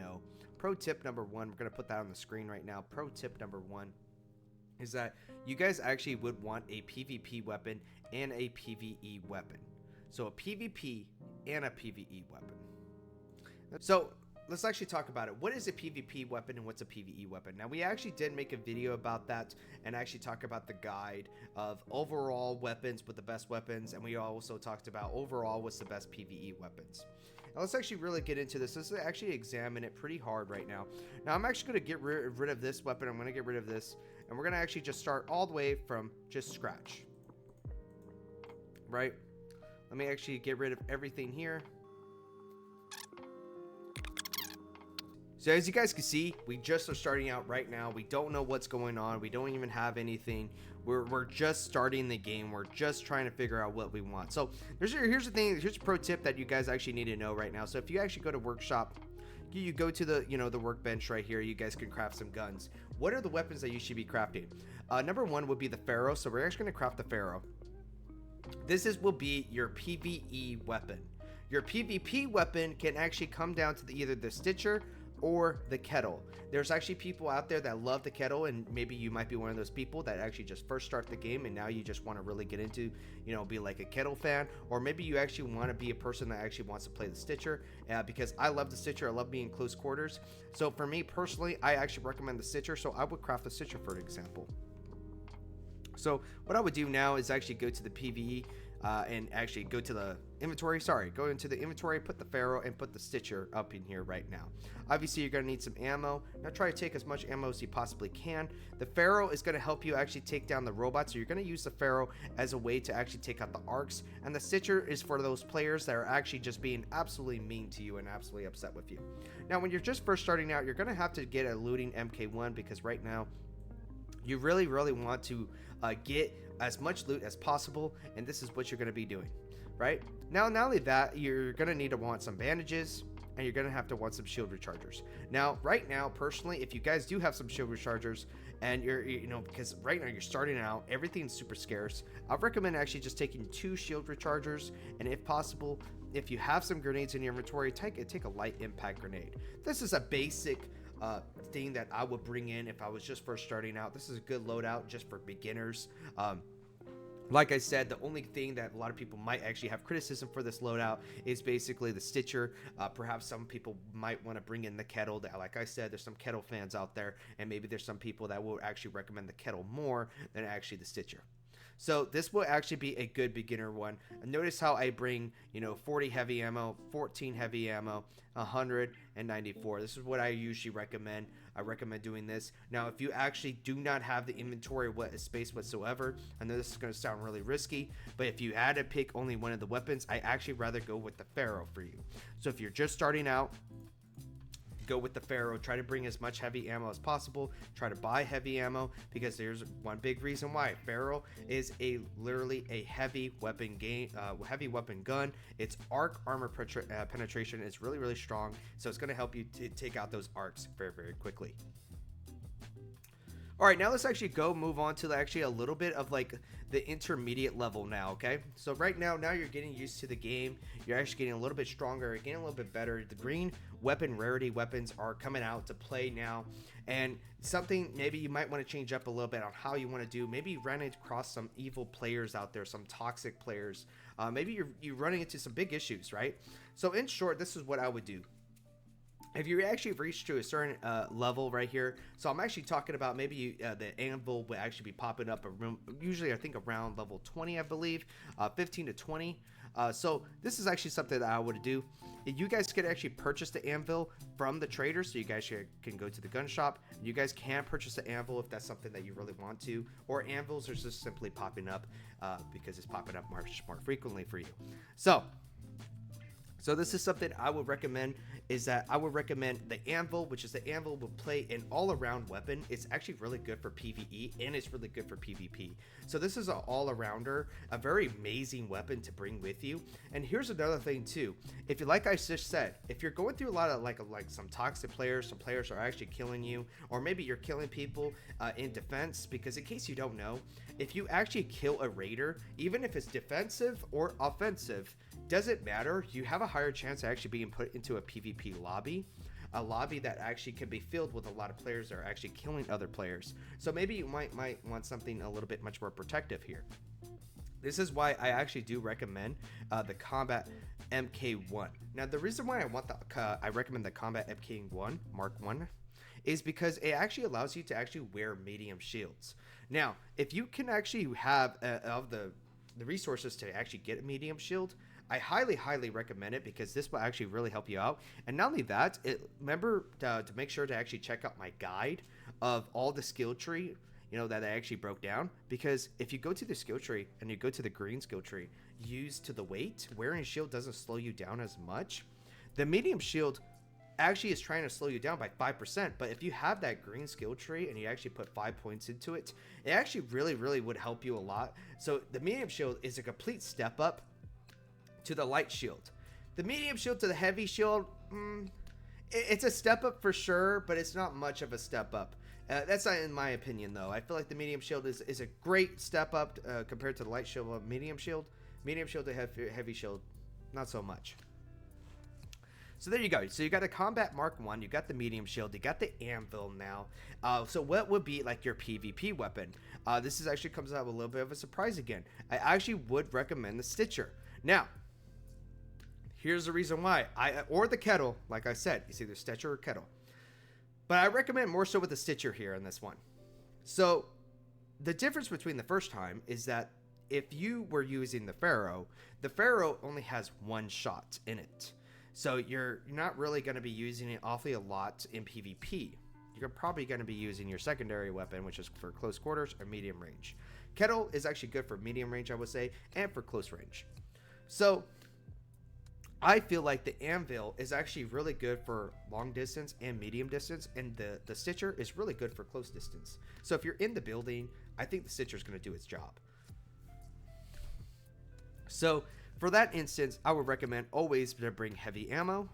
know. Pro tip number one, we're going to put that on the screen right now. Pro tip number one is that you guys actually would want a PvP weapon and a PvE weapon. So a PvP and a PvE weapon. So let's actually talk about it. What is a PvP weapon and what's a PvE weapon? Now, we actually did make a video about that and actually talk about the guide of overall weapons with the best weapons, and we also talked about overall what's the best PvE weapons. Now, let's actually really get into this. Let's actually examine it pretty hard right now. Now, I'm actually going to get rid of this weapon. I'm going to get rid of this, and we're going to actually just start all the way from just scratch. Right? Let me actually get rid of everything here. So as you guys can see, we just are starting out right now. We don't know what's going on. We don't even have anything. We're just starting the game. We're just trying to figure out what we want. So here's the thing. Here's a pro tip that you guys actually need to know right now. So if you actually go to workshop, you go to the the workbench right here. You guys can craft some guns. What are the weapons that you should be crafting? Number one would be the Pharaoh. So we're actually going to craft the Pharaoh. This will be your PvE weapon. Your PvP weapon can actually come down to either the Stitcher or the kettle. There's actually people out there that love the kettle, and maybe you might be one of those people that actually just first start the game and now you just want to really get into, be like a kettle fan, or maybe you actually want to be a person that actually wants to play the Stitcher, because I love the Stitcher. I love being in close quarters. So for me personally, I actually recommend the Stitcher, so I would craft the Stitcher for example. So what I would do now is actually go to the PvE and actually go to the inventory. Go into the inventory, put the Pharaoh, and put the Stitcher up in here right now. Obviously, you're going to need some ammo. Now try to take as much ammo as you possibly can. The Pharaoh is going to help you actually take down the robots. So you're going to use the Pharaoh as a way to actually take out the arcs. And the Stitcher is for those players that are actually just being absolutely mean to you and absolutely upset with you. Now, when you're just first starting out, you're going to have to get a looting MK1, because right now, you really want to get as much loot as possible, and this is what you're going to be doing right now. Not only that, you're going to need to want some bandages, and you're going to have to want some shield rechargers. Now right now, personally, if you guys do have some shield rechargers and you're because right now you're starting out, everything's super scarce, I recommend actually just taking 2 shield rechargers, and if possible, if you have some grenades in your inventory, take a light impact grenade. This is a basic thing that I would bring in if I was just first starting out. This is a good loadout just for beginners. Like I said, the only thing that a lot of people might actually have criticism for this loadout is basically the Stitcher. Perhaps some people might want to bring in the kettle. Like I said, there's some kettle fans out there, and maybe there's some people that will actually recommend the kettle more than actually the Stitcher. So this will actually be a good beginner one. And notice how I bring 40 heavy ammo, 14 heavy ammo, 194. This is what I usually recommend. I recommend doing this. Now, if you actually do not have the inventory space whatsoever, I know this is going to sound really risky, but if you had to pick only one of the weapons, I actually rather go with the Pharaoh for you. So if you're just starting out, go with the Pharaoh. Try to bring as much heavy ammo as possible. Try to buy heavy ammo, because there's one big reason why. Pharaoh is literally a heavy weapon gun. Its arc armor penetration is really strong, so it's going to help you take out those arcs very quickly. All right, now let's actually move on to actually a little bit of like the intermediate level now, okay? So right now you're getting used to the game. You're actually getting a little bit stronger, getting a little bit better. The green weapon rarity weapons are coming out to play now, and something maybe you might want to change up a little bit on how you want to do. Maybe you ran across some evil players out there, some toxic players. Maybe you're running into some big issues, right? So in short, this is what I would do. If you actually reach to a certain level right here, so I'm actually talking about maybe the anvil will actually be popping up usually I think around level 20, I believe, 15 to 20. So this is actually something that I would do. You guys could actually purchase the anvil from the trader, so you guys can go to the gun shop. You guys can purchase the anvil if that's something that you really want to, or anvils are just simply popping up because it's popping up much more frequently for you. So this is something I would recommend, is that I would recommend the anvil, which is the anvil will play an all-around weapon. It's actually really good for PvE, and it's really good for PvP. So this is an all-arounder, a very amazing weapon to bring with you. And here's another thing too. If you, like I just said, if you're going through a lot of like some toxic players, some players are actually killing you, or maybe you're killing people in defense, because in case you don't know, if you actually kill a raider, even if it's defensive or offensive, doesn't matter. You have a higher chance of actually being put into a PvP lobby. a lobby that actually can be filled with a lot of players that are actually killing other players. So maybe you might want something a little bit much more protective here. This is why I actually do recommend the Combat MK1. Now, the reason why I recommend the Combat MK1 Mark 1 is because it actually allows you to actually wear medium shields. Now, if you can actually have of the resources to actually get a medium shield, I highly recommend it, because this will actually really help you out. And not only that, remember to make sure to actually check out my guide of all the skill tree, that I actually broke down. Because if you go to the skill tree and you go to the green skill tree, used to the weight, wearing a shield doesn't slow you down as much. The medium shield actually is trying to slow you down by 5%, but if you have that green skill tree and you actually put 5 points into it, it actually really would help you a lot. So the medium shield is a complete step up to the light shield. The medium shield to the heavy shield, it's a step up for sure, but it's not much of a step up. That's not in my opinion, though. I feel like the medium shield is a great step up compared to the light shield of medium shield. Medium shield to heavy shield, not so much. So there you go. So you got the Combat Mark 1, you got the medium shield, you got the anvil now. So what would be like your PvP weapon? This is actually comes out with a little bit of a surprise again. I actually would recommend the Stitcher. Now, here's the reason why. Or the kettle, like I said, it's either Stitcher or kettle. But I recommend more so with the Stitcher here in this one. So the difference between the first time is that if you were using the Pharaoh only has one shot in it. So you're not really going to be using it awfully a lot in PvP. You're probably going to be using your secondary weapon, which is for close quarters or medium range. Kettle is actually good for medium range, I would say, and for close range. So I feel like the anvil is actually really good for long distance and medium distance, and the Stitcher is really good for close distance. So if you're in the building, I think the Stitcher is going to do its job. So for that instance, I would recommend always to bring heavy ammo,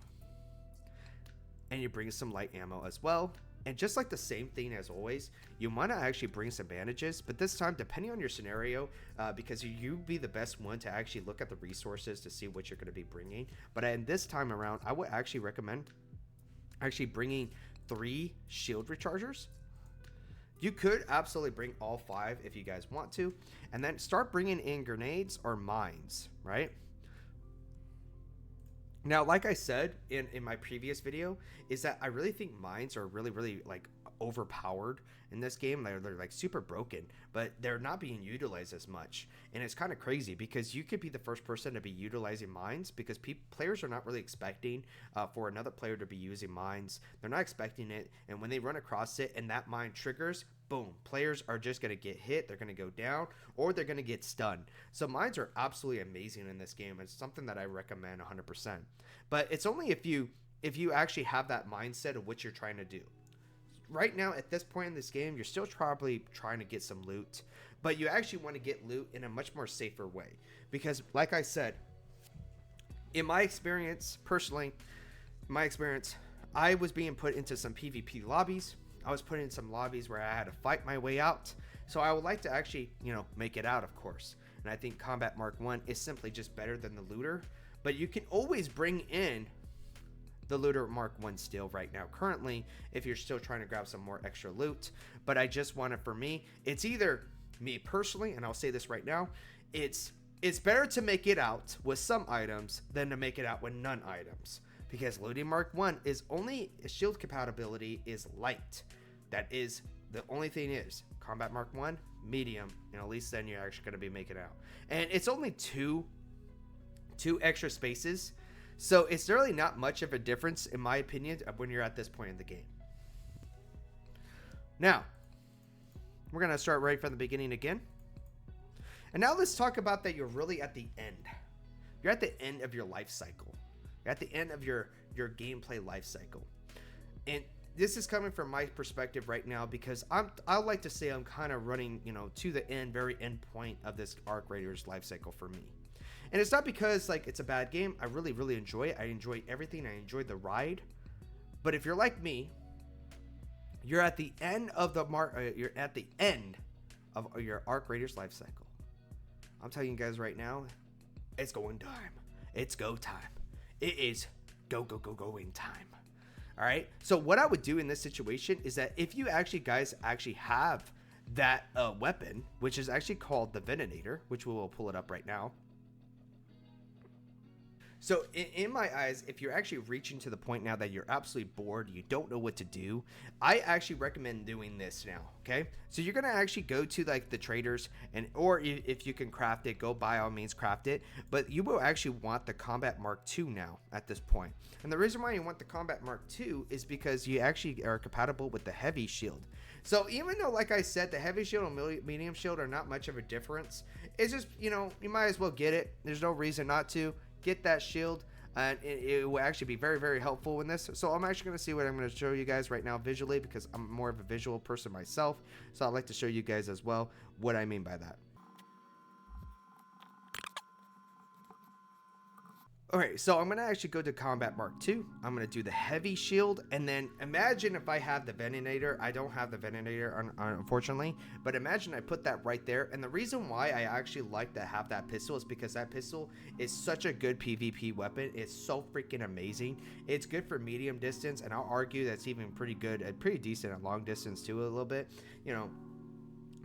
and you bring some light ammo as well. And just like the same thing as always, you want to actually bring some bandages, but this time, depending on your scenario, because you be the best one to actually look at the resources to see what you're going to be bringing. But in this time around, I would actually recommend actually bringing 3 shield rechargers. You could absolutely bring all 5 if you guys want to, and then start bringing in grenades or mines, right? Now, like I said in my previous video, is that I really think mines are really like overpowered in this game. They're like super broken, but they're not being utilized as much. And it's kind of crazy because you could be the first person to be utilizing mines, because players are not really expecting for another player to be using mines. They're not expecting it. And when they run across it and that mine triggers, boom, players are just going to get hit, they're going to go down, or they're going to get stunned. So mines are absolutely amazing in this game. It's something that I recommend 100%. But it's only if you actually have that mindset of what you're trying to do. Right now, at this point in this game, you're still probably trying to get some loot, but you actually want to get loot in a much more safer way. Because, like I said, in my experience, personally, I was being put into some PvP lobbies. I was put in some lobbies where I had to fight my way out. So I would like to actually, make it out, of course. And I think Combat Mark 1 is simply just better than the Looter. But you can always bring in the Looter Mark 1 still right now, currently, if you're still trying to grab some more extra loot. But I just want it for me. It's either me personally, and I'll say this right now, it's better to make it out with some items than to make it out with none items. Because Looting Mark 1 is only shield compatibility is light. That is the only thing is. Combat Mark 1, medium, and at least then you're actually going to be making out. And it's only two extra spaces. So it's really not much of a difference, in my opinion, when you're at this point in the game. Now, we're going to start right from the beginning again. And now let's talk about that you're really at the end. You're at the end of your life cycle. You're at the end of your gameplay life cycle. And this is coming from my perspective right now, because I like to say I'm kind of running, to the end, very end point of this Arc Raiders life cycle for me. And it's not because like it's a bad game. I really enjoy it. I enjoy everything. I enjoy the ride. But if you're like me, you're at the end of you're at the end of your Arc Raiders life cycle. I'm telling you guys right now, it's going time. It's go time. It is going time. All right. So what I would do in this situation is that if you guys actually have that weapon, which is actually called the Venator, which we will pull it up right now. So in my eyes, if you're actually reaching to the point now that you're absolutely bored, you don't know what to do, I actually recommend doing this now. Okay, so you're gonna actually go to like the traders, and or if you can craft it, go by all means craft it. But you will actually want the Combat Mark II now at this point. And the reason why you want the Combat Mark II is because you actually are compatible with the Heavy Shield. So even though, like I said, the Heavy Shield and Medium Shield are not much of a difference, it's just, you know, you might as well get it. There's no reason not to. Get that shield, and it will actually be very, very helpful in this. So I'm actually going to see what I'm going to show you guys right now visually, because I'm more of a visual person myself. So I'd like to show you guys as well what I mean by that. Alright, so I'm going to actually go to Combat Mark II. I'm going to do the Heavy Shield, and then imagine if I have the Venator. I don't have the Venator, unfortunately, but imagine I put that right there. And the reason why I actually like to have that pistol is because that pistol is such a good PvP weapon. It's so freaking amazing. It's good for medium distance, and I'll argue that's even pretty good, pretty decent at long distance too, a little bit. You know,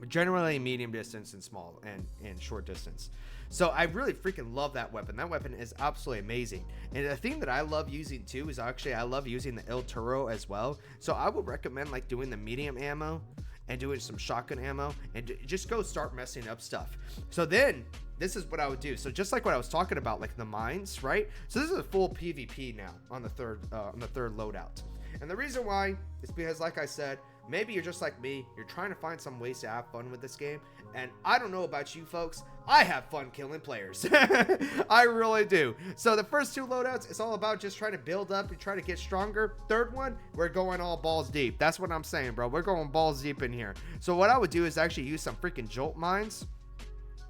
generally medium distance and small and short distance. So I really freaking love that weapon. That weapon is absolutely amazing. And the thing that I love using too is actually I love using the El Toro as well. So I would recommend like doing the medium ammo and doing some shotgun ammo and just go start messing up stuff. So then this is what I would do. So just like what I was talking about, like the mines, right? So this is a full PvP now on the third loadout. And the reason why is because, like I said, maybe you're just like me, you're trying to find some ways to have fun with this game, and I don't know about you folks, I have fun killing players. I really do. So the first two loadouts, it's all about just trying to build up and try to get stronger. Third one, we're going all balls deep. That's what I'm saying, bro. We're going balls deep in here. So what I would do is actually use some freaking jolt mines.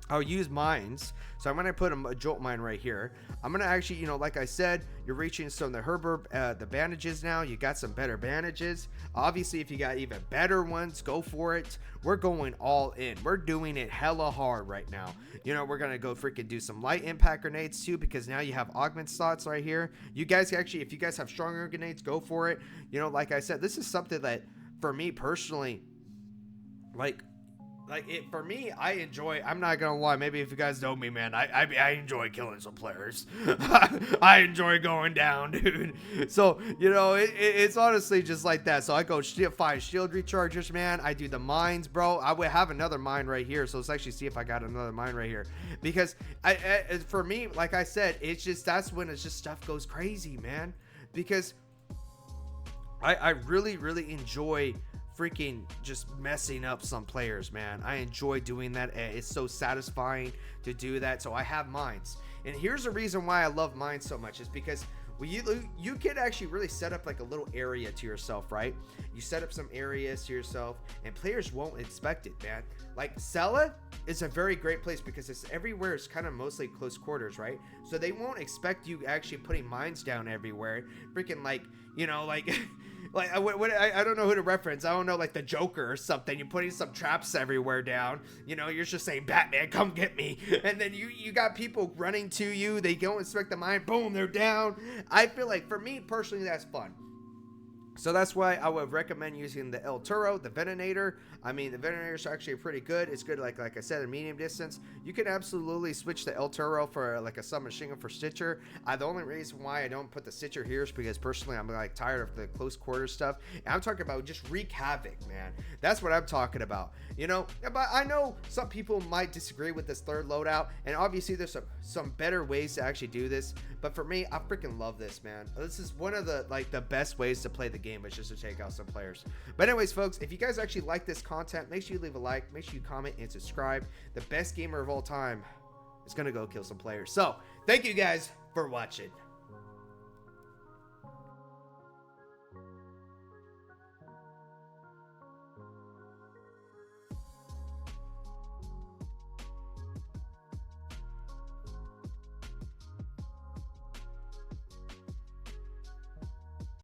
I'll use mines. So I'm going to put a jolt mine right here. I'm going to actually, you know, like I said, you're reaching some of the Herbert, the bandages now. You got some better bandages. Obviously, if you got even better ones, go for it. We're going all in. We're doing it hella hard right now. You know, we're going to go freaking do some light impact grenades too, because now you have augment slots right here. You guys actually, if you guys have stronger grenades, go for it. You know, like I said, this is something that for me personally, like it for me, I enjoy. I'm not gonna lie, maybe if you guys know me, man, I enjoy killing some players. I enjoy going down, dude. So you know, it's honestly just like that. So I go find shield rechargers, man. I do the mines, bro. I would have another mine right here, so let's actually see if I got another mine right here, because for me, like I said, it's just, that's when it's just stuff goes crazy, man, because I really enjoy freaking just messing up some players, man. I enjoy doing that. It's so satisfying to do that. So I have mines, and here's the reason why I love mines so much is because you can actually really set up like a little area to yourself, right? You set up some areas to yourself, and players won't expect it, man. Like Sela is a very great place because it's everywhere. It's kind of mostly close quarters, right? So they won't expect you actually putting mines down everywhere. Freaking like, you know, like like I don't know who to reference. I don't know, like the Joker or something. You're putting some traps everywhere down. You know, you're just saying, Batman, come get me. And then you got people running to you. They don't expect the mine. Boom, they're down. I feel like for me personally, that's fun. So that's why I would recommend using the El Toro, the Venator. I mean, the Venator is actually pretty good. It's good, like I said, in medium distance. You can absolutely switch the El Toro for like a submachine gun for Stitcher. The only reason why I don't put the Stitcher here is because personally I'm like tired of the close quarter stuff. And I'm talking about just wreak havoc, man. That's what I'm talking about. You know, but I know some people might disagree with this third loadout, and obviously there's some better ways to actually do this. But for me, I freaking love this, man. This is one of the best ways to play the game, is just to take out some players. But anyways, folks, if you guys actually like this content, make sure you leave a like, make sure you comment and subscribe. The best gamer of all time is gonna go kill some players. So thank you guys for watching.